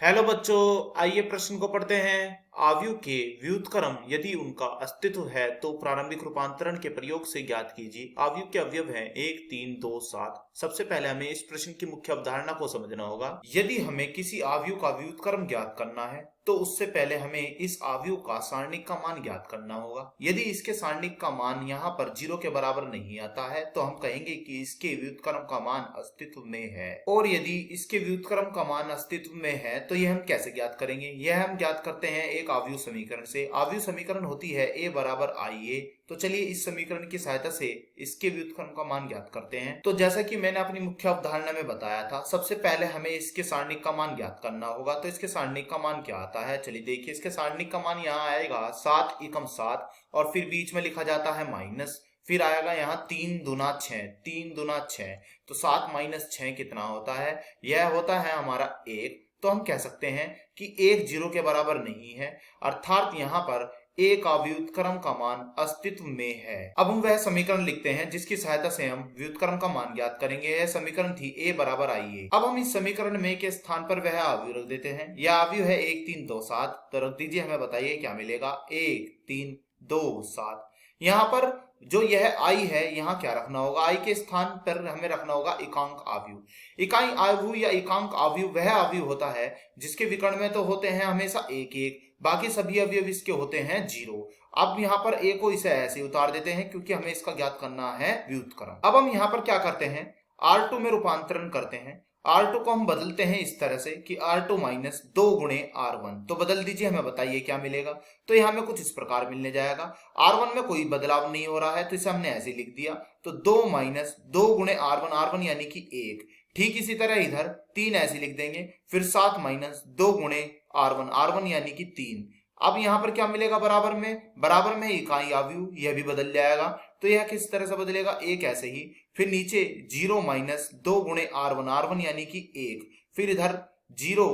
Hello बच्चों, आइए प्रश्न को पढ़ते हैं। आव्यूह के व्युत्क्रम यदि उनका अस्तित्व है तो प्रारंभिक रूपांतरण के प्रयोग से ज्ञात कीजिए। आव्यूह के अवयव हैं 1, 3, 2, 7। सबसे पहले हमें इस प्रश्न की मुख्य अवधारणा को समझना होगा। यदि हमें किसी आव्यूह का व्युत्क्रम ज्ञात करना है तो उससे पहले हमें इस आव्यूह का सारणिक का मान ज्ञात करना होगा। यदि इसके सारणिक का मान यहाँ पर 0 के बराबर नहीं आता है तो हम कहेंगे कि इसके व्युत्क्रम का मान अस्तित्व में है। और यदि इसके व्युत्क्रम का मान अस्तित्व में है तो यह हम कैसे ज्ञात करेंगे? यह हम ज्ञात करते हैं एक आव्यूह समीकरण से। आव्यूह समीकरण होती है a बराबर आई ए। तो चलिए इस समीकरण की सहायता से इसके व्युत्क्रम का मान ज्ञात करते हैं। तो जैसा कि मैंने अपनी मुख्य अवधारणा में बताया था, सबसे पहले हमें इसके सारणिक का मान ज्ञात करना होगा। तो इसके सारणिक का मान क्या आता है? चलिए देखिए, इसके सारणिक का मान यहाँ आएगा 7 एकम 7 और फिर बीच में लिखा जाता है माइनस, फिर आएगा यहाँ 3 दूना 6, 3 दूना 6। तो 7 माइनस 6 कितना होता है? यह होता है हमारा 1। तो हम कह सकते हैं कि 1 0 के बराबर नहीं है, अर्थात यहाँ पर एक का व्युत्क्रम का मान अस्तित्व में है। अब हम वह समीकरण लिखते हैं जिसकी सहायता से हम व्युत्क्रम का मान ज्ञात करेंगे। यह समीकरण थी a बराबर आई ए। अब हम इस समीकरण में के स्थान पर वह आव्यूह रख देते हैं। यह आव्यूह है 1, 3, 2, 7। तो रख दीजिए, हमें बताइए क्या मिलेगा। 1, 3, 2, 7। यहाँ पर जो यह आई है, यहाँ क्या रखना होगा? आई के स्थान पर हमें रखना होगा एकांक आव्यूह। इकाई आव्यूह या एकांक आव्यूह वह आव्यूह होता है जिसके विकर्ण में तो होते हैं हमेशा 1 1, बाकी सभी अवयव इसके होते हैं 0। अब यहाँ पर a को इसे ऐसे उतार देते हैं क्योंकि हमें इसका ज्ञात करना है व्युत्क्रम। अब हम यहाँ पर क्या करते हैं? R2 में रूपांतरण करते हैं। R2 को हम बदलते हैं इस तरह से कि R2 माइनस 2 गुणे R1। तो बदल दीजिए, हमें बताइए क्या मिलेगा। तो यहाँ में कुछ इस प्रकार मिलने जाएगा। R1 में कोई बदलाव नहीं हो रहा है तो इसे हमने ऐसे लिख दिया। तो 2 माइनस 2 गुणे R1, R1 यानी कि 1। ठीक इसी तरह इधर 3 ऐसे लिख देंगे, फिर 7 माइनस 2 गुणे R1, R1 यानी कि 3। अब यहाँ पर क्या मिलेगा? बराबर में इकाई आव्यूह, यह भी बदल जाएगा। तो यह किस तरह से बदलेगा? एक ऐसे ही, फिर नीचे 0 माइनस 2 गुणे R1, R1 यानी कि 1। फिर इधर 0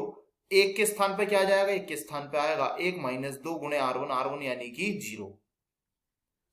1 के स्थान पर क्या आ जाएगा? 1 के स्थान पर आएगा 1 माइनस 2 गुणे R1, R1 यानी कि 0।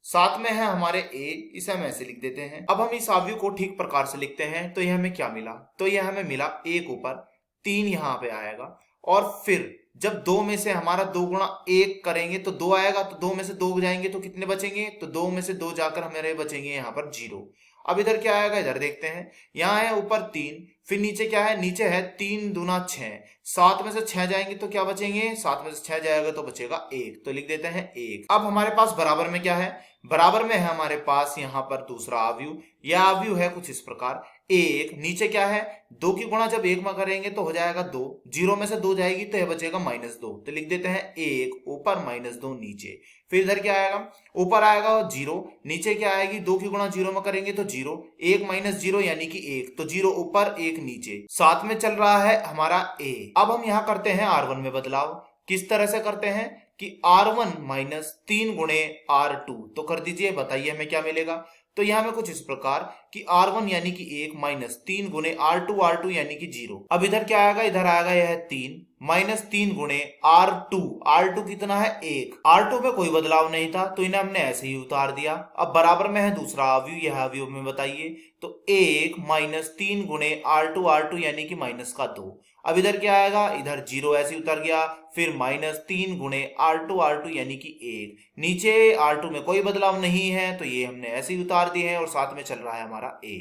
साथ में है हमारे a, इसे हम ऐसे लिख देते हैं। अब हम इस आव्यूह को ठीक प्रकार से लिखते हैं। तो यह हमें क्या मिला? तो यह हमें मिला 1 ऊपर 3 यहाँ पे आएगा, और फिर जब 2 में से हमारा 2 गुणा 1 करेंगे तो 2 आएगा। तो 2 में से 2 जाएंगे तो कितने बचेंगे? तो 2 में से 2 जाकर हमारे बचेंगे यहाँ पर 0। अब इधर क्या आएगा? इधर देखते हैं, यहाँ है ऊपर 3, फिर नीचे क्या है? नीचे है 3 दूना 6। 7 में से 6 जाएंगे तो क्या बचेंगे? 7 में से 6 जाएगा तो बचेगा 1। तो लिख देते हैं 1। अब हमारे पास बराबर में क्या है? बराबर में है हमारे पास यहाँ पर दूसरा आव्यूह। यह आव्यूह है कुछ इस प्रकार। 1 नीचे क्या है? 2 की गुणा जब 1 में करेंगे तो हो जाएगा 2। 0 में से 2 जाएगी तो यह बचेगा -2। तो लिख देते हैं 1 ऊपर -2 नीचे। फिर इधर क्या आएगा? ऊपर आएगा 0, नीचे क्या आएगी? 2 की गुणा 0 में करेंगे तो 0। 1 माइनस 0 यानी कि 1। तो 0 ऊपर 1 नीचे। साथ में चल रहा है हमारा a। अब हम यहाँ करते हैं R1 में बदलाव। किस तरह से करते हैं कि R1 माइनस 3 गुणे R2। तो कर दीजिए, बताइए हमें क्या मिलेगा। तो यहां में कुछ इस प्रकार कि R1 यानी कि 1 माइनस 3 गुणे R2, R2 यानी कि 0। अब इधर क्या आएगा? इधर आएगा यह 3 माइनस 3 गुणे R2। R2 कितना है? 1। R2 में कोई बदलाव नहीं था तो इन्हें हमने ऐसे ही उतार दिया। अब बराबर में है दूसरा आव्यूह, यह आव्यूह में बताइए। तो 1 माइनस 3 गुणे R2, R2 यानी कि -2। अब इधर क्या आएगा? इधर 0 ऐसे उतर गया, फिर -3 गुणे R2, R2 यानी कि 1। नीचे R2 में कोई बदलाव नहीं है तो ये हमने ऐसे ही उतार दिए हैं, और साथ में चल रहा है हमारा a।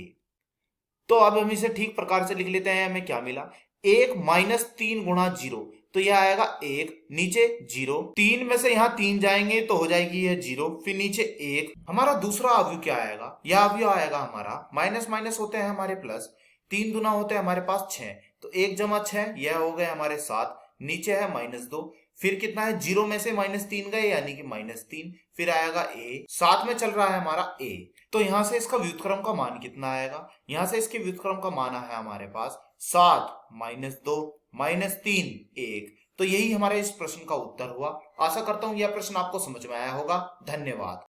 तो अब हम इसे ठीक प्रकार से लिख लेते हैं। हमें क्या मिला? 1 माइनस 3 गुणा 0। तो यह आएगा 1, नीचे 0, 3 में से यहाँ 3 जाएंगे तो हो जाएगी यह 0, फिर नीचे 1। हमारा दूसरा आव्यूह क्या आएगा? यह आव्यूह आएगा हमारा माइनस माइनस होते हैं हमारे प्लस, 3 दुना होते हैं हमारे पास 6। तो 1 जमा 6 यह हो गए हमारे 7, नीचे है -2, फिर कितना है? 0 में से -3 गए यानी कि -3, फिर आएगा a। साथ में चल रहा है हमारा a। तो यहां से इसका व्युत्क्रम का मान कितना आएगा? यहां से इसके व्युत्क्रम का मान है हमारे पास 7 -2 -3 1। तो यही हमारे इस प्रश्न का उत्तर हुआ। आशा करता हूं यह प्रश्न आपको समझ में आया होगा। धन्यवाद।